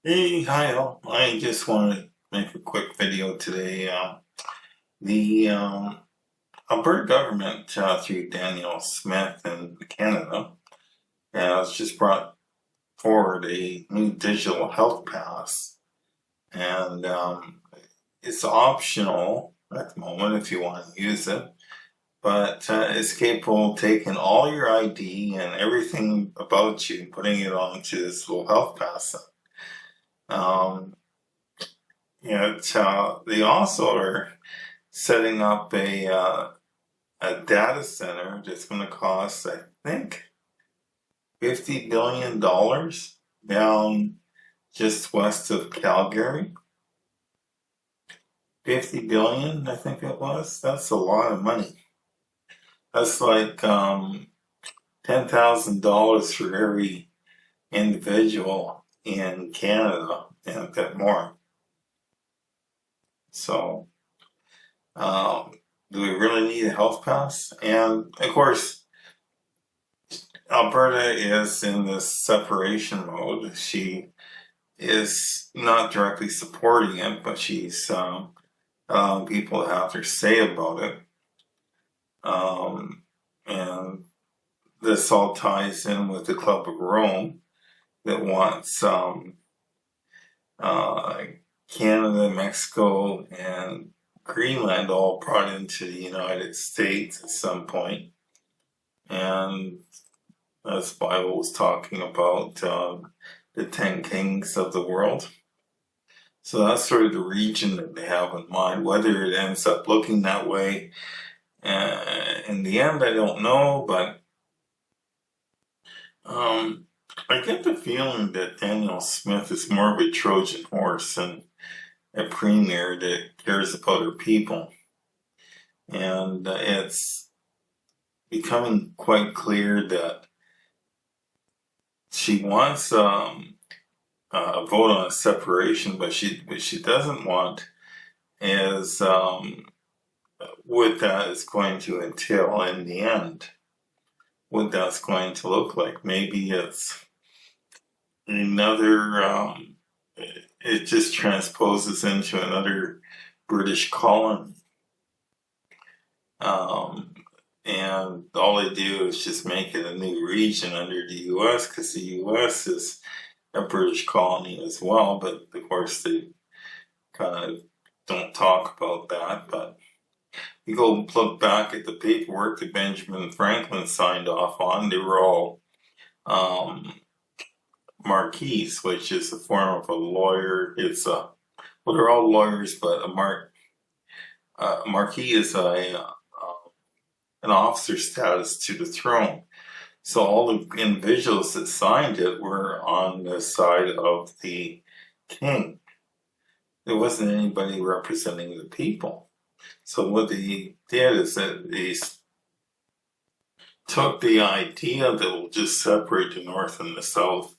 Hey, hi all. I just want to make a quick video today. The Alberta government, through Daniel Smith in Canada, has just brought forward a new digital health pass, and it's optional at the moment if you want to use it, but it's capable of taking all your ID and everything about you and putting it onto this little health pass. Um, they also are setting up a data center that's going to cost, I think, $50 billion down just west of Calgary. 50 billion, I think it was. That's a lot of money. That's like $10,000 for every individual in Canada and a bit more. So, um, do we really need a health pass? And of course, Alberta is in this separation mode. She is not directly supporting it, but she's allowing people to have their say about it. And this all ties in with the Club of Rome that wants uh, Canada, Mexico, and Greenland all brought into the United States at some point. And as the Bible was talking about the 10 kings of the world. So that's sort of the region that they have in mind. Whether it ends up looking that way in the end, I don't know, but I get the feeling that Daniel Smith is more of a Trojan horse than a premier that cares about her people. And it's becoming quite clear that she wants a vote on a separation, but what she doesn't want is what that is going to entail in the end. What that's going to look like. Maybe it's another. It just transposes into another British colony. And all they do is just make it a new region under the US because the US is a British colony as well, but of course they kind of don't talk about that. But you go look back at the paperwork that Benjamin Franklin signed off on, they were all marquise, which is a form of a lawyer. It's a, well, they're all lawyers, but a marquis is an officer status to the throne. So all the individuals that signed it were on the side of the king. There wasn't anybody representing the people. So what they did is that they took the idea that we'll just separate the North and the South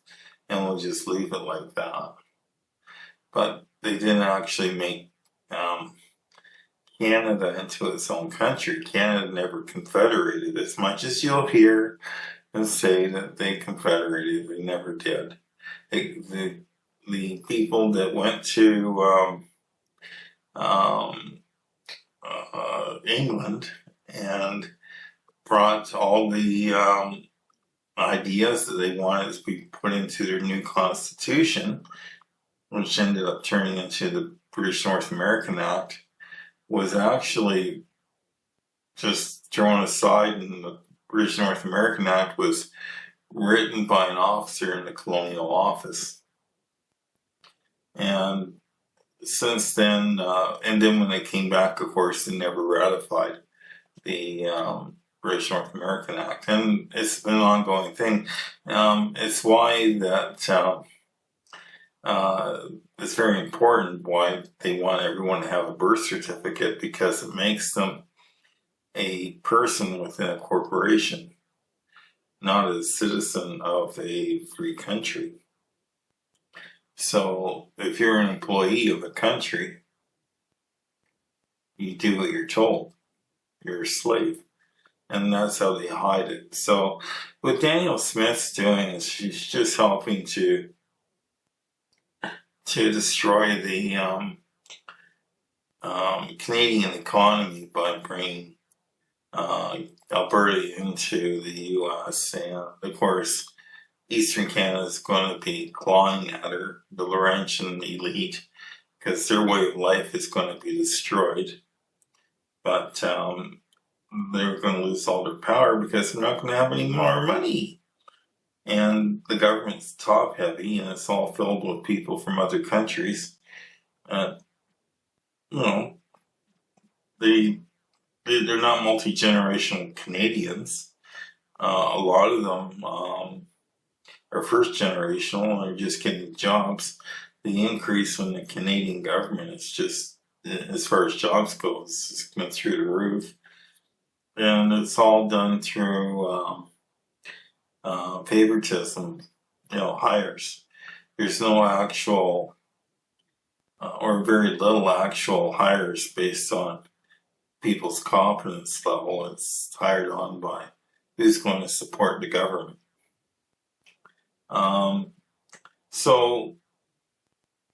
and we'll just leave it like that. But they didn't actually make Canada into its own country. Canada never confederated, as much as you'll hear and say that they confederated. They never did. The people that went to England and brought all the ideas that they wanted to be put into their new constitution, which ended up turning into the British North American Act, was actually just thrown aside, and the British North American Act was written by an officer in the Colonial Office. And since then, and then when they came back, of course, they never ratified the British North American Act, and it's been an ongoing thing. It's why that it's very important why they want everyone to have a birth certificate, because it makes them a person within a corporation, not a citizen of a free country. So if you're an employee of a country, you do what you're told. You're a slave. And that's how they hide it. So what Daniel Smith's doing is she's just helping to to destroy the Canadian economy by bringing Alberta into the U.S. And of course, Eastern Canada is going to be clawing at her, the Laurentian elite, because their way of life is going to be destroyed. But they're going to lose all their power because they're not going to have any more money. And the government's top heavy, and it's all filled with people from other countries. You know, they're not multi-generational Canadians. A lot of them are first generational and are just getting jobs. The increase in the Canadian government is just, as far as jobs goes, it's been through the roof. And it's all done through favoritism, hires. There's no actual, or very little actual hires based on people's competence level. It's hired on by who's going to support the government. So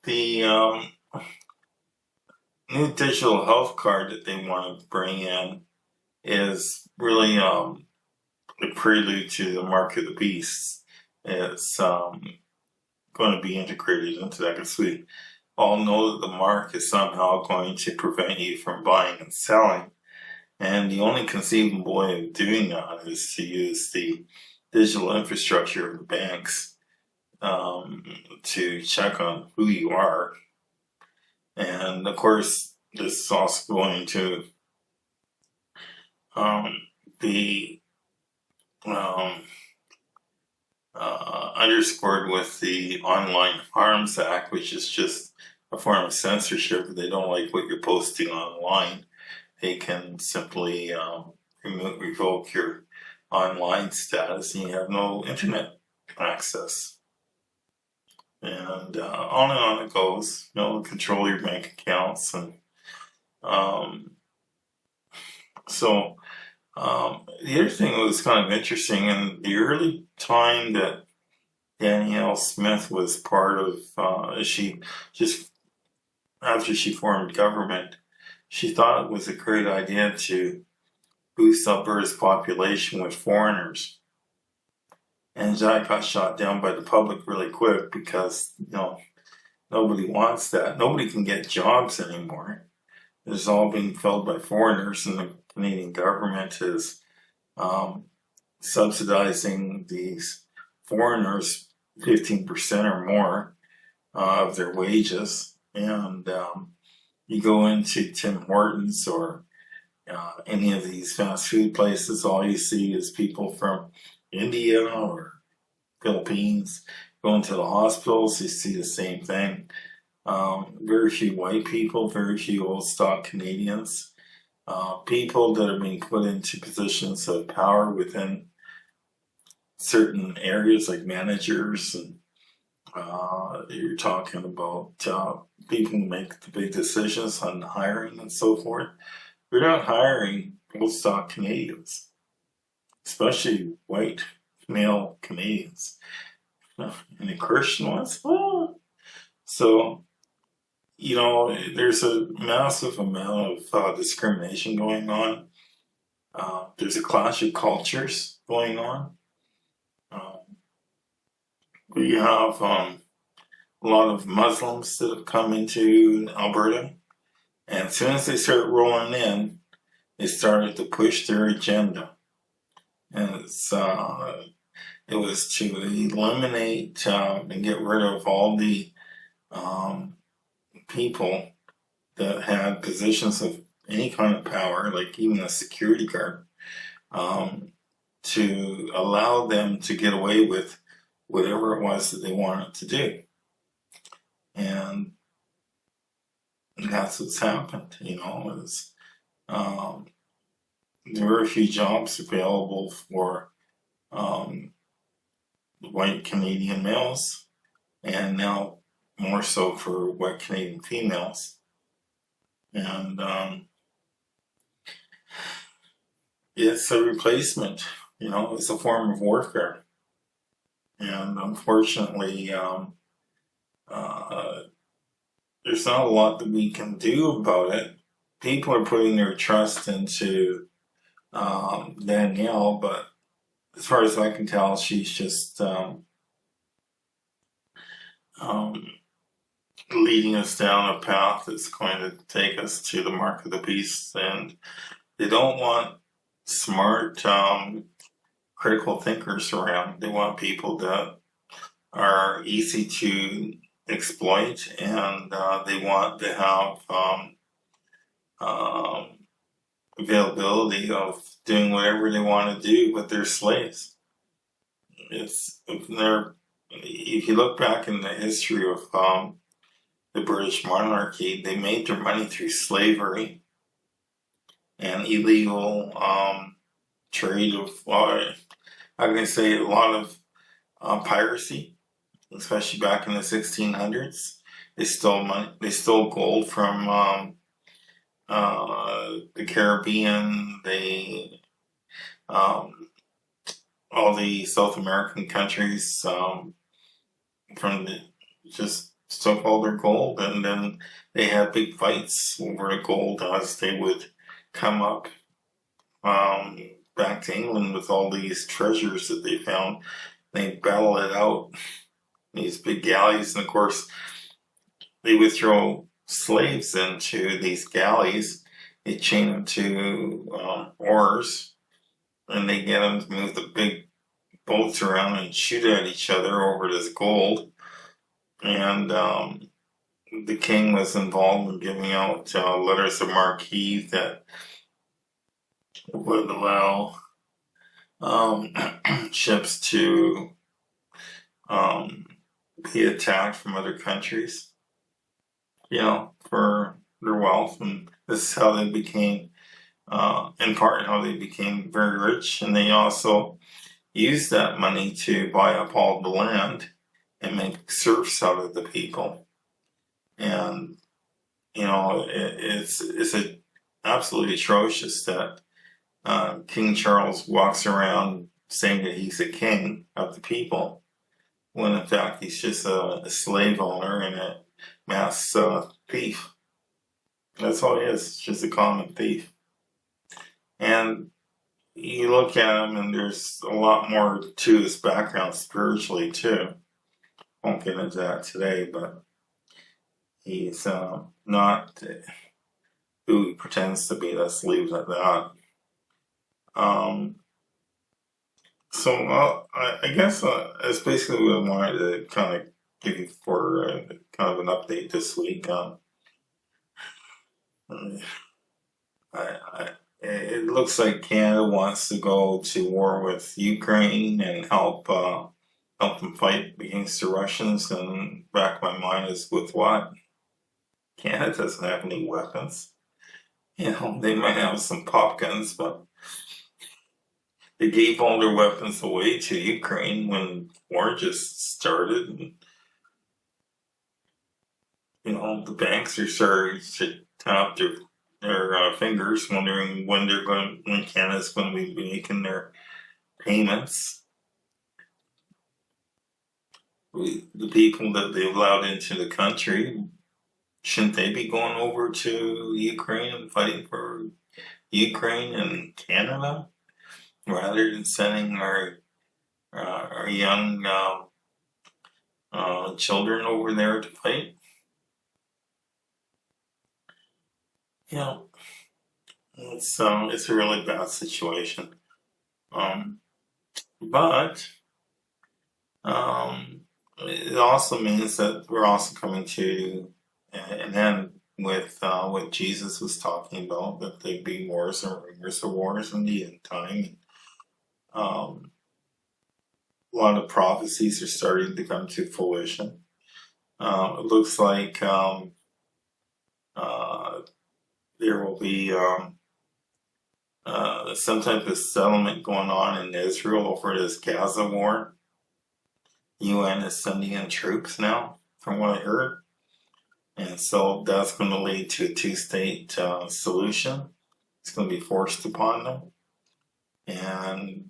the new digital health card that they want to bring in is really a prelude to the mark of the beast. It's going to be integrated into that, because we all know that the mark is somehow going to prevent you from buying and selling. And the only conceivable way of doing that is to use the digital infrastructure of the banks to check on who you are. And of course, this is also going to be underscored with the Online Harms Act, which is just a form of censorship. If they don't like what you're posting online, they can simply revoke your online status and you have no internet access. And on it goes. Control your bank accounts. And so the other thing that was kind of interesting, in the early time that Danielle Smith was part of, after she formed government, she thought it was a great idea to boost Alberta's population with foreigners. And that got shot down by the public really quick because, nobody wants that. Nobody can get jobs anymore. It's all being filled by foreigners, and the Canadian government is subsidizing these foreigners 15% or more of their wages. And you go into Tim Hortons or any of these fast food places, all you see is people from India or Philippines. Going to the hospitals, you see the same thing. Very few white people, very few old stock Canadians. People that are being put into positions of power within certain areas, like managers, and you're talking about people who make the big decisions on hiring and so forth. We're not hiring old stock Canadians, especially white male Canadians, and the Christian ones. So, there's a massive amount of discrimination going on. There's a clash of cultures going on. We have a lot of Muslims that have come into Alberta, and as soon as they start rolling in, they started to push their agenda. And it was to eliminate and get rid of all the people that had positions of any kind of power, like even a security guard, to allow them to get away with whatever it was that they wanted to do. And that's what's happened, there were a few jobs available for white Canadian males, and now more so for white Canadian females. And it's a replacement, it's a form of warfare. And unfortunately, there's not a lot that we can do about it. People are putting their trust into Danielle, but as far as I can tell, she's just um, leading us down a path that's going to take us to the mark of the beast. And they don't want smart, critical thinkers around. They want people that are easy to exploit, and they want to have um, availability of doing whatever they want to do with their slaves. If you look back in the history of the British monarchy, they made their money through slavery and illegal trade of, how can I say, a lot of piracy, especially back in the 1600s. They stole money. They stole gold from the Caribbean. They all the South American countries from the just took all their gold, and then they had big fights over the gold as they would come up back to England with all these treasures that they found. They battle it out, these big galleys, and of course they would throw slaves into these galleys. They chain them to oars, and they get them to move the big boats around and shoot at each other over this gold. And the king was involved in giving out letters of marque that would allow ships to be attacked from other countries, for their wealth. And this is how they became, in part, how they became very rich. And they also used that money to buy up all the land and make serfs out of the people. And it's absolutely atrocious that King Charles walks around saying that he's a king of the people, when in fact he's just a slave owner and a mass thief. That's all he is, just a common thief. And you look at him, and there's a lot more to his background spiritually too. Won't get into that today, but he's not who he pretends to be. Let's leave it at that. So I guess that's basically what I wanted to kind of give you for kind of an update this week. It looks like Canada wants to go to war with Ukraine and help them fight against the Russians. And back of my mind is, with what? Canada doesn't have any weapons. They might have some pop guns, but they gave all their weapons away to Ukraine when war just started. And, the banks are starting to tap their fingers, wondering when Canada's going to be making their payments. The people that they allowed into the country, shouldn't they be going over to Ukraine and fighting for Ukraine and Canada, rather than sending our young children over there to fight? It's a really bad situation. But it also means that we're also coming to an end with what Jesus was talking about, that there'd be wars and rumors of wars in the end time. A lot of prophecies are starting to come to fruition. It looks like there will be some type of settlement going on in Israel over this Gaza war. UN is sending in troops now, from what I heard. And so that's going to lead to a two-state solution. It's going to be forced upon them. And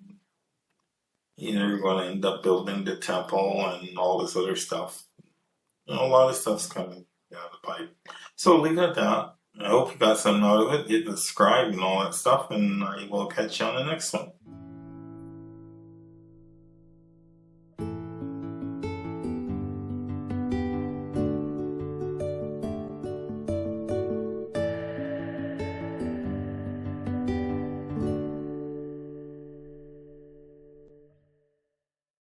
you're going to end up building the temple and all this other stuff. A lot of stuff's coming. Yeah, the pipe. So leave it at that. I hope you got something out of it. Hit the subscribe and all that stuff, and I will catch you on the next one.